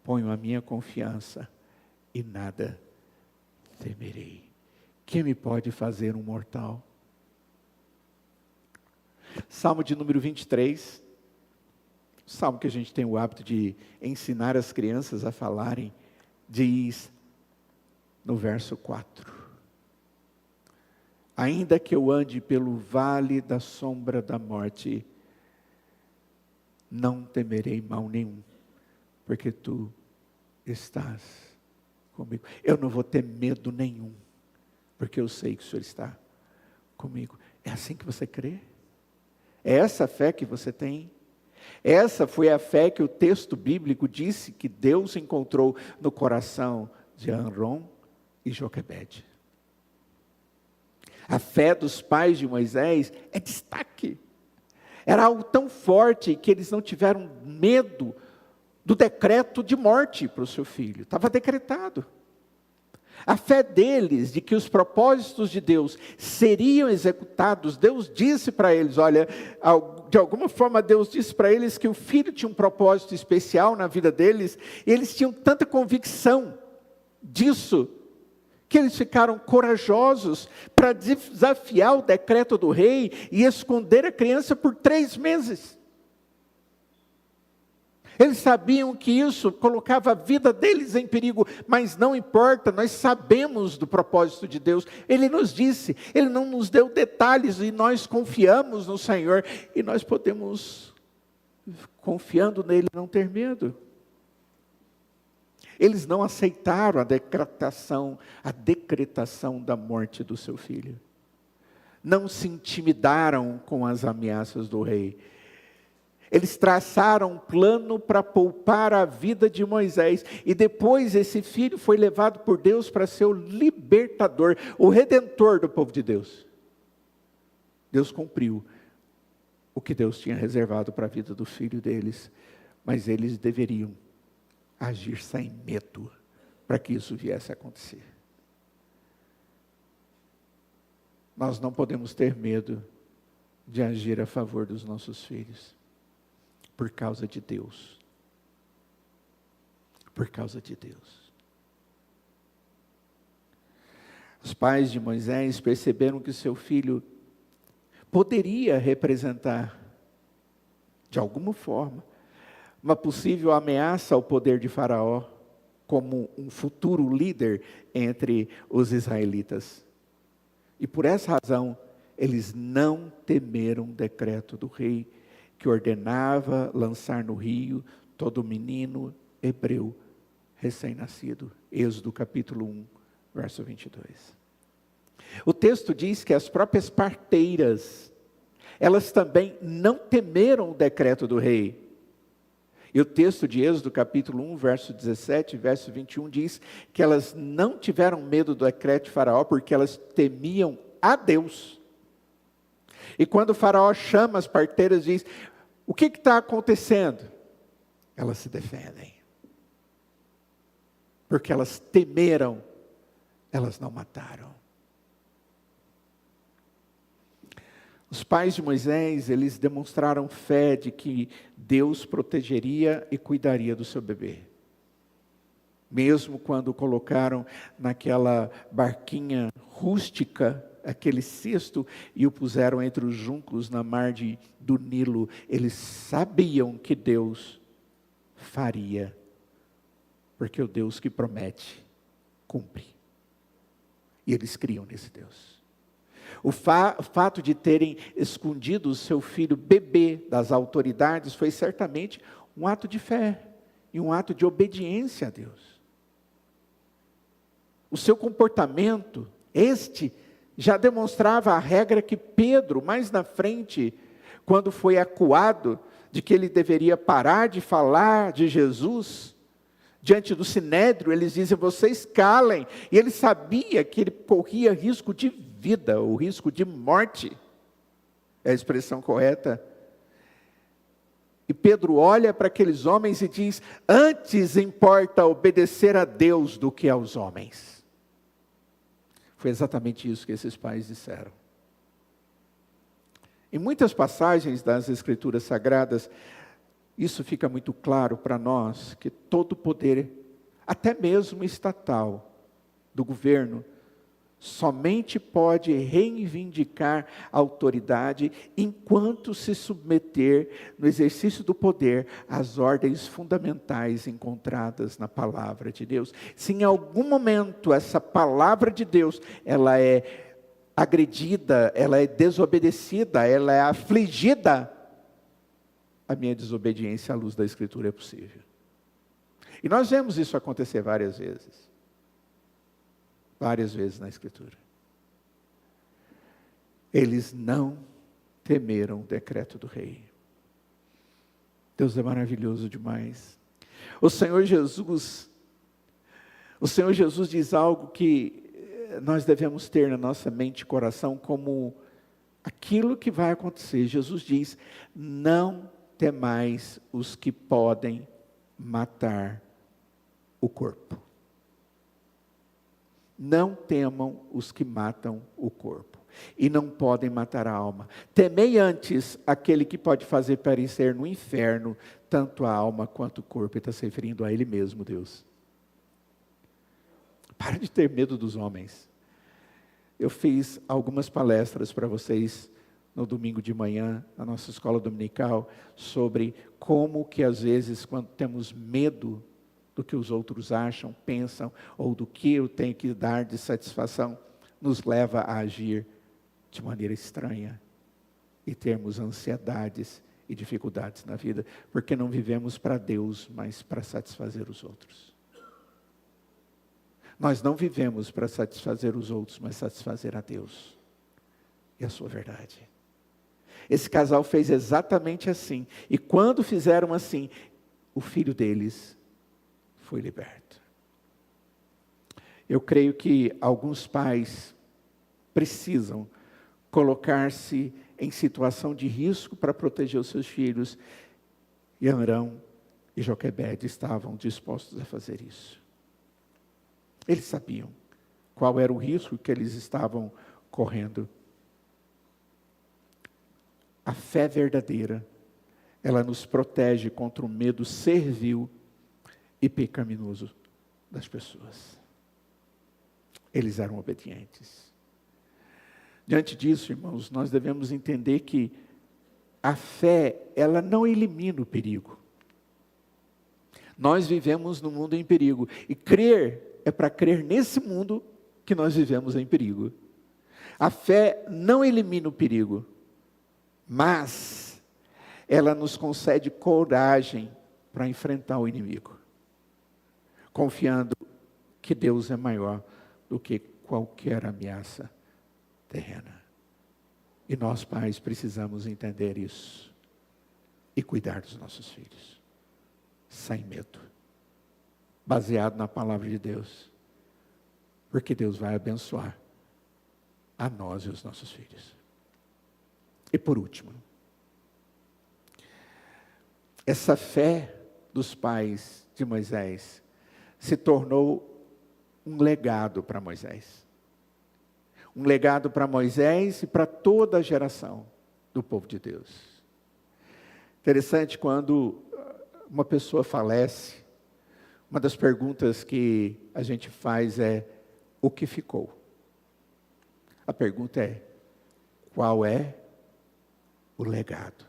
ponho a minha confiança e nada temerei. Quem me pode fazer um mortal? Salmo de número 23. Salmo que a gente tem o hábito de ensinar as crianças a falarem. Diz no verso 4: ainda que eu ande pelo vale da sombra da morte, não temerei mal nenhum, porque tu estás comigo. Eu não vou ter medo nenhum, porque eu sei que o Senhor está comigo. É assim que você crê? É essa a fé que você tem? Essa foi a fé que o texto bíblico disse que Deus encontrou no coração de Amron e Joquebede. A fé dos pais de Moisés é destaque. Era algo tão forte que eles não tiveram medo do decreto de morte para o seu filho. Estava decretado. A fé deles de que os propósitos de Deus seriam executados, Deus disse para eles, olha, de alguma forma Deus disse para eles que o filho tinha um propósito especial na vida deles, e eles tinham tanta convicção disso, que eles ficaram corajosos para desafiar o decreto do rei e esconder a criança por 3 meses. Eles sabiam que isso colocava a vida deles em perigo, mas não importa, nós sabemos do propósito de Deus. Ele nos disse, Ele não nos deu detalhes e nós confiamos no Senhor. E nós podemos, confiando nele, não ter medo. Eles não aceitaram a decretação da morte do seu filho. Não se intimidaram com as ameaças do rei. Eles traçaram um plano para poupar a vida de Moisés. E depois esse filho foi levado por Deus para ser o libertador, o redentor do povo de Deus. Deus cumpriu o que Deus tinha reservado para a vida do filho deles. Mas eles deveriam agir sem medo para que isso viesse a acontecer. Nós não podemos ter medo de agir a favor dos nossos filhos. Por causa de Deus. Por causa de Deus. Os pais de Moisés perceberam que seu filho poderia representar, de alguma forma, uma possível ameaça ao poder de Faraó, como um futuro líder entre os israelitas. E por essa razão, eles não temeram o decreto do rei, que ordenava lançar no rio todo menino hebreu recém-nascido. Êxodo capítulo 1, verso 22. O texto diz que as próprias parteiras, elas também não temeram o decreto do rei. E o texto de Êxodo capítulo 1, verso 17, verso 21 diz que elas não tiveram medo do decreto de Faraó, porque elas temiam a Deus. E quando o Faraó chama as parteiras e diz, o que está acontecendo? Elas se defendem. Porque elas temeram, elas não mataram. Os pais de Moisés, eles demonstraram fé de que Deus protegeria e cuidaria do seu bebê. Mesmo quando o colocaram naquela barquinha rústica, aquele cesto, e o puseram entre os juncos na margem do Nilo, eles sabiam que Deus faria, porque o Deus que promete, cumpre. E eles criam nesse Deus. O fato de terem escondido o seu filho bebê das autoridades foi certamente um ato de fé e um ato de obediência a Deus. O seu comportamento, já demonstrava a regra que Pedro, mais na frente, quando foi acuado de que ele deveria parar de falar de Jesus, diante do sinédrio, eles dizem, vocês calem. E ele sabia que ele corria risco de vida, ou risco de morte, é a expressão correta. E Pedro olha para aqueles homens e diz, antes importa obedecer a Deus do que aos homens. Foi exatamente isso que esses pais disseram. Em muitas passagens das Escrituras Sagradas, isso fica muito claro para nós, que todo poder, até mesmo estatal, do governo, somente pode reivindicar a autoridade enquanto se submeter no exercício do poder às ordens fundamentais encontradas na palavra de Deus. Se em algum momento essa palavra de Deus, ela é agredida, ela é desobedecida, ela é afligida, a minha desobediência à luz da Escritura é possível. E nós vemos isso acontecer várias vezes. Várias vezes na Escritura. Eles não temeram o decreto do rei. Deus é maravilhoso demais. O Senhor Jesus diz algo que nós devemos ter na nossa mente e coração como aquilo que vai acontecer. Jesus diz, não temais os que podem matar o corpo. Não temam os que matam o corpo, e não podem matar a alma. Temei antes aquele que pode fazer perecer no inferno, tanto a alma quanto o corpo. Ele está se referindo a Ele mesmo, Deus. Para de ter medo dos homens. Eu fiz algumas palestras para vocês no domingo de manhã, na nossa escola dominical, sobre como que às vezes, quando temos medo do que os outros acham, pensam, ou do que eu tenho que dar de satisfação, nos leva a agir de maneira estranha e termos ansiedades e dificuldades na vida, porque não vivemos para Deus, mas para satisfazer os outros. Nós não vivemos para satisfazer os outros, mas satisfazer a Deus e a sua verdade. Esse casal fez exatamente assim, e quando fizeram assim, o filho deles foi liberto. Eu creio que alguns pais precisam colocar-se em situação de risco para proteger os seus filhos, e Arão e Joquebede estavam dispostos a fazer isso. Eles sabiam qual era o risco que eles estavam correndo. A fé verdadeira, ela nos protege contra o medo servil e pecaminoso das pessoas. Eles eram obedientes. Diante disso, irmãos, nós devemos entender que a fé, ela não elimina o perigo. Nós vivemos num mundo em perigo, e crer é para crer nesse mundo que nós vivemos em perigo. A fé não elimina o perigo, mas ela nos concede coragem para enfrentar o inimigo, confiando que Deus é maior do que qualquer ameaça terrena. E nós, pais, precisamos entender isso e cuidar dos nossos filhos, sem medo, baseado na palavra de Deus, porque Deus vai abençoar a nós e os nossos filhos. E por último, essa fé dos pais de Moisés se tornou um legado para Moisés. Um legado para Moisés e para toda a geração do povo de Deus. Interessante, quando uma pessoa falece, uma das perguntas que a gente faz é: o que ficou? A pergunta é: qual é o legado?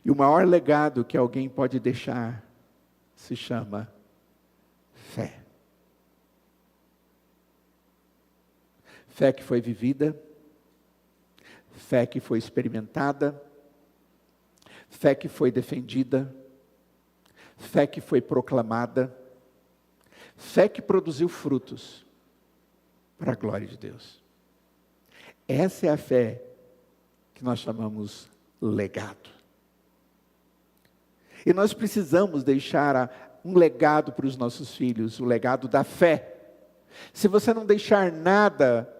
E o maior legado que alguém pode deixar se chama fé. Fé que foi vivida, fé que foi experimentada, fé que foi defendida, fé que foi proclamada, Fé que produziu frutos para a glória de Deus. Essa é a fé que nós chamamos legado. E nós precisamos deixar um legado para os nossos filhos, o legado da fé. Se você não deixar nada,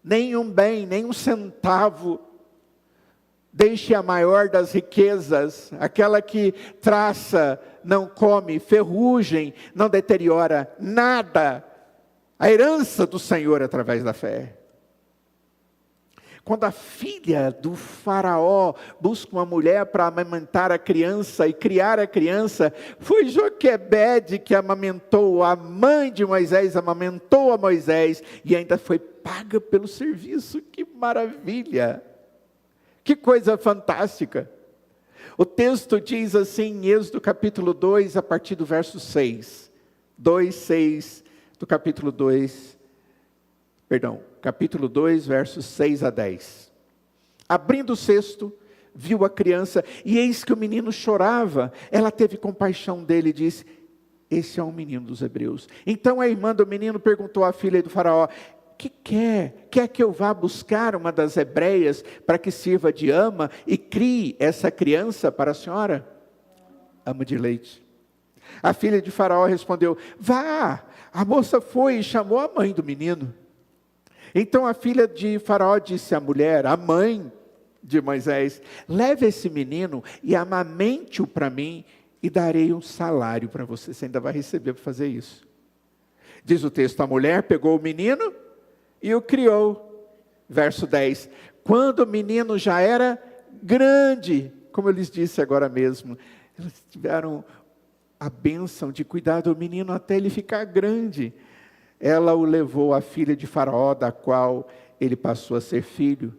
nenhum bem, nenhum centavo, deixe a maior das riquezas, aquela que traça, não come, ferrugem, não deteriora nada, a herança do Senhor através da fé. Quando a filha do faraó busca uma mulher para amamentar a criança e criar a criança, foi Joquebede que amamentou, a mãe de Moisés amamentou a Moisés e ainda foi paga pelo serviço. Que maravilha! Que coisa fantástica! O texto diz assim em Êxodo capítulo 2, a partir do verso 6. 2:6 do capítulo 2. Capítulo 2, versos 6 a 10. Abrindo o cesto, viu a criança, e eis que o menino chorava. Ela teve compaixão dele e disse: esse é um menino dos hebreus. Então a irmã do menino perguntou à filha do faraó: que quer? Quer que eu vá buscar uma das hebreias para que sirva de ama e crie essa criança para a senhora? Ama de leite. A filha de faraó respondeu: vá. A moça foi e chamou a mãe do menino. Então a filha de faraó disse à mulher, a mãe de Moisés: leve esse menino e amamente-o para mim e darei um salário para você. Você ainda vai receber para fazer isso. Diz o texto: a mulher pegou o menino e o criou. Verso 10. Quando o menino já era grande, como eu lhes disse agora mesmo, eles tiveram a bênção de cuidar do menino até ele ficar grande. Ela o levou à filha de Faraó, da qual ele passou a ser filho.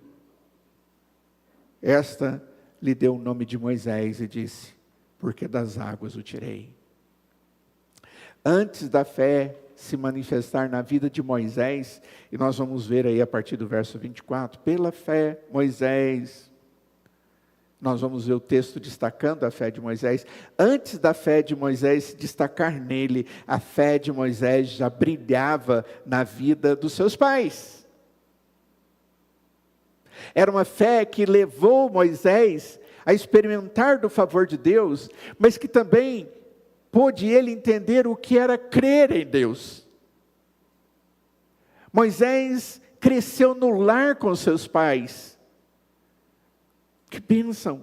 Esta lhe deu o nome de Moisés e disse: porque das águas o tirei. Antes da fé se manifestar na vida de Moisés, e nós vamos ver aí a partir do verso 24, pela fé, Moisés, nós vamos ver o texto destacando a fé de Moisés. Antes da fé de Moisés se destacar nele, a fé de Moisés já brilhava na vida dos seus pais. Era uma fé que levou Moisés a experimentar do favor de Deus, mas que também pôde ele entender o que era crer em Deus. Moisés cresceu no lar com seus pais. Que bênção!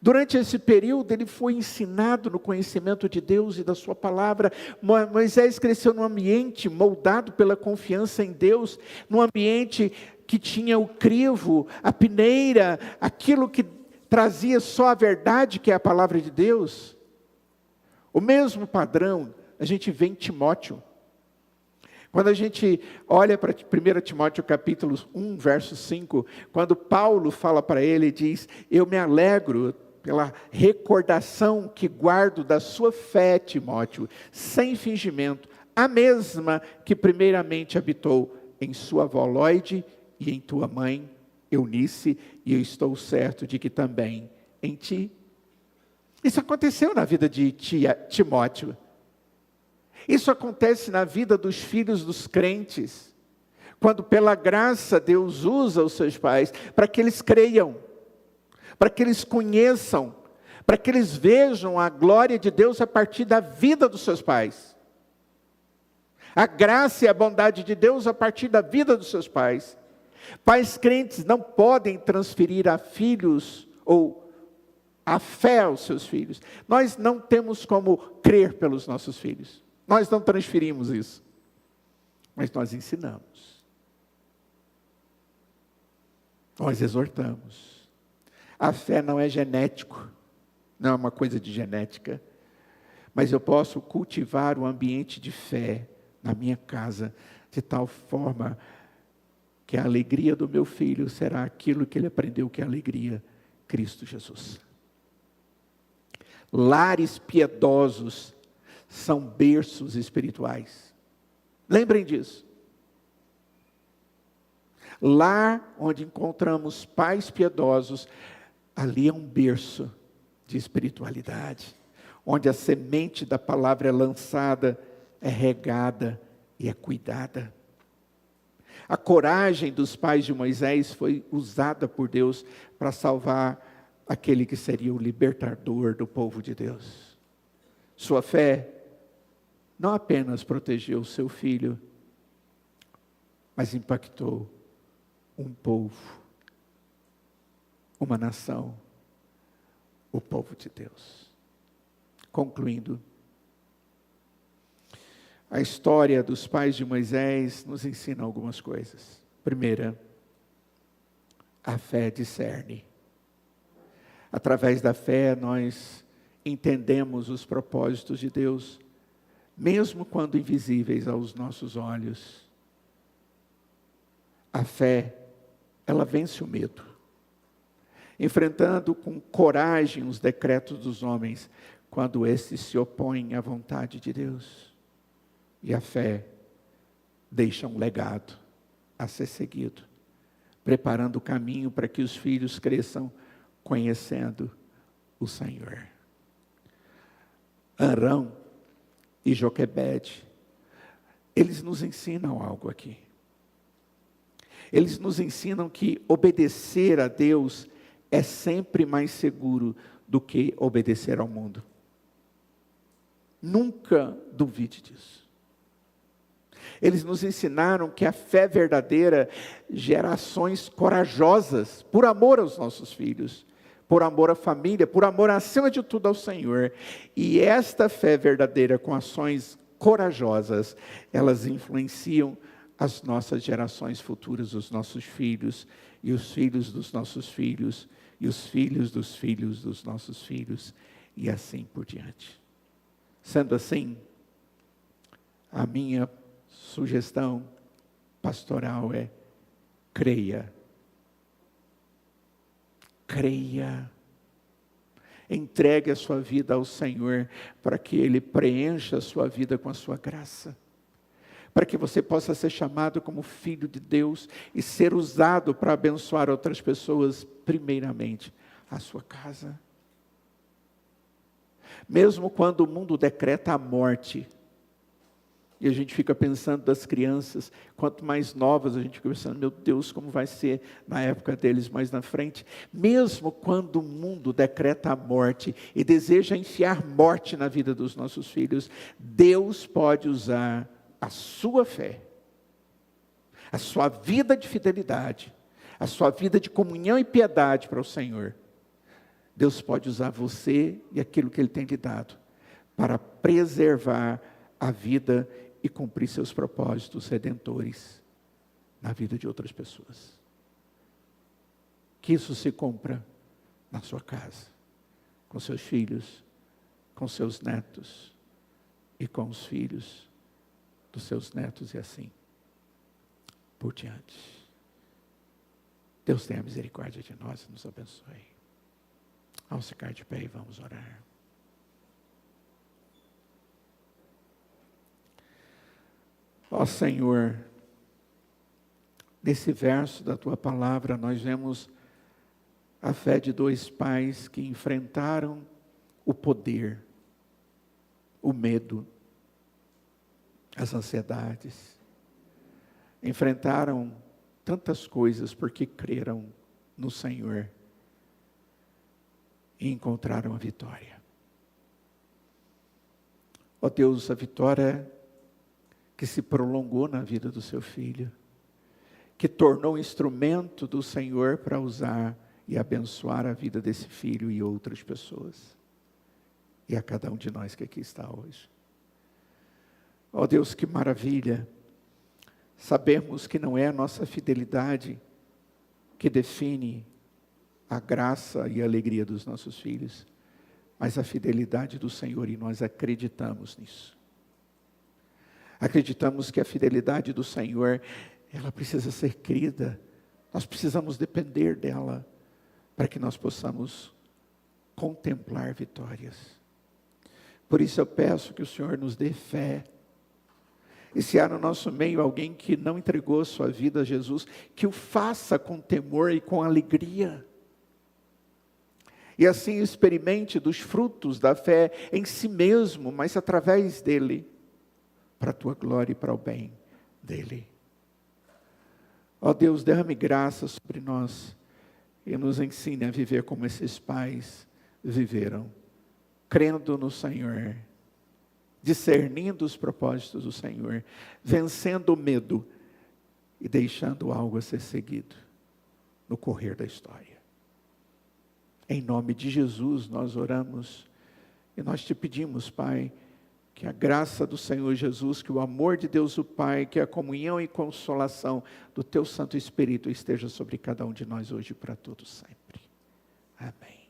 Durante esse período ele foi ensinado no conhecimento de Deus e da sua palavra. Moisés cresceu num ambiente moldado pela confiança em Deus, num ambiente que tinha o crivo, a peneira, aquilo que trazia só a verdade, que é a palavra de Deus. O mesmo padrão a gente vê em Timóteo. Quando a gente olha para 1 Timóteo capítulo 1, verso 5, quando Paulo fala para ele, diz: eu me alegro pela recordação que guardo da sua fé, Timóteo, sem fingimento, a mesma que primeiramente habitou em sua avó Lóide e em tua mãe Eunice, e eu estou certo de que também em ti. Isso aconteceu na vida de Timóteo. Isso acontece na vida dos filhos dos crentes, quando pela graça Deus usa os seus pais para que eles creiam, para que eles conheçam, para que eles vejam a glória de Deus a partir da vida dos seus pais. A graça e a bondade de Deus a partir da vida dos seus pais. Pais crentes não podem transferir a filhos ou a fé aos seus filhos. Nós não temos como crer pelos nossos filhos. Nós não transferimos isso, mas nós ensinamos, nós exortamos. A fé não é genético, não é uma coisa de genética, mas eu posso cultivar um ambiente de fé na minha casa, de tal forma que a alegria do meu filho será aquilo que ele aprendeu que é alegria, Cristo Jesus. Lares piedosos são berços espirituais. Lembrem disso. Lá onde encontramos pais piedosos, ali é um berço de espiritualidade, onde a semente da palavra é lançada é regada e é cuidada. A coragem dos pais de Moisés foi usada por Deus para salvar aquele que seria o libertador do povo de Deus. Sua fé não apenas protegeu o seu filho, mas impactou um povo, uma nação, o povo de Deus. Concluindo, a história dos pais de Moisés nos ensina algumas coisas. Primeira, a fé discerne. Através da fé nós entendemos os propósitos de Deus, mesmo quando invisíveis aos nossos olhos. A fé, ela vence o medo, enfrentando com coragem os decretos dos homens, quando estes se opõem à vontade de Deus. E a fé deixa um legado a ser seguido, preparando o caminho para que os filhos cresçam conhecendo o Senhor. Arão e Joquebede, eles nos ensinam algo aqui. Eles nos ensinam que obedecer a Deus é sempre mais seguro do que obedecer ao mundo. Nunca duvide disso. Eles nos ensinaram que a fé verdadeira gera ações corajosas, por amor aos nossos filhos, por amor à família, por amor acima de tudo ao Senhor. E esta fé verdadeira com ações corajosas, elas influenciam as nossas gerações futuras, os nossos filhos, e os filhos dos nossos filhos, e os filhos dos filhos dos nossos filhos, e assim por diante. Sendo assim, a minha sugestão pastoral é: creia. Creia. Entregue a sua vida ao Senhor, para que Ele preencha a sua vida com a sua graça. Para que você possa ser chamado como filho de Deus e ser usado para abençoar outras pessoas, primeiramente a sua casa. Mesmo quando o mundo decreta a morte, e a gente fica pensando das crianças, quanto mais novas a gente fica pensando, meu Deus, como vai ser na época deles mais na frente. Mesmo quando o mundo decreta a morte e deseja enfiar morte na vida dos nossos filhos, Deus pode usar a sua fé, a sua vida de fidelidade, a sua vida de comunhão e piedade para o Senhor. Deus pode usar você e aquilo que Ele tem lhe dado para preservar a vida e cumprir seus propósitos redentores na vida de outras pessoas. Que isso se cumpra na sua casa, com seus filhos, com seus netos e com os filhos dos seus netos e assim por diante. Deus tenha misericórdia de nós e nos abençoe. Vamos ficar de pé e vamos orar. Ó Senhor, nesse verso da Tua palavra nós vemos a fé de dois pais que enfrentaram o poder, o medo, as ansiedades. Enfrentaram tantas coisas porque creram no Senhor e encontraram a vitória. Ó Deus, a vitória que se prolongou na vida do seu filho, que tornou instrumento do Senhor para usar e abençoar a vida desse filho e outras pessoas, e a cada um de nós que aqui está hoje. Ó Deus, que maravilha, sabemos que não é a nossa fidelidade que define a graça e a alegria dos nossos filhos, mas a fidelidade do Senhor, e nós acreditamos nisso. Acreditamos que a fidelidade do Senhor, ela precisa ser crida, nós precisamos depender dela, para que nós possamos contemplar vitórias. Por isso eu peço que o Senhor nos dê fé, e se há no nosso meio alguém que não entregou sua vida a Jesus, que o faça com temor e com alegria, e assim experimente dos frutos da fé em si mesmo, mas através dele, para a tua glória e para o bem dele. Ó Deus, derrame graça sobre nós e nos ensine a viver como esses pais viveram, crendo no Senhor, discernindo os propósitos do Senhor, vencendo o medo e deixando algo a ser seguido no correr da história. Em nome de Jesus nós oramos e nós te pedimos, Pai, que a graça do Senhor Jesus, que o amor de Deus o Pai, que a comunhão e consolação do Teu Santo Espírito esteja sobre cada um de nós hoje e para todos sempre. Amém.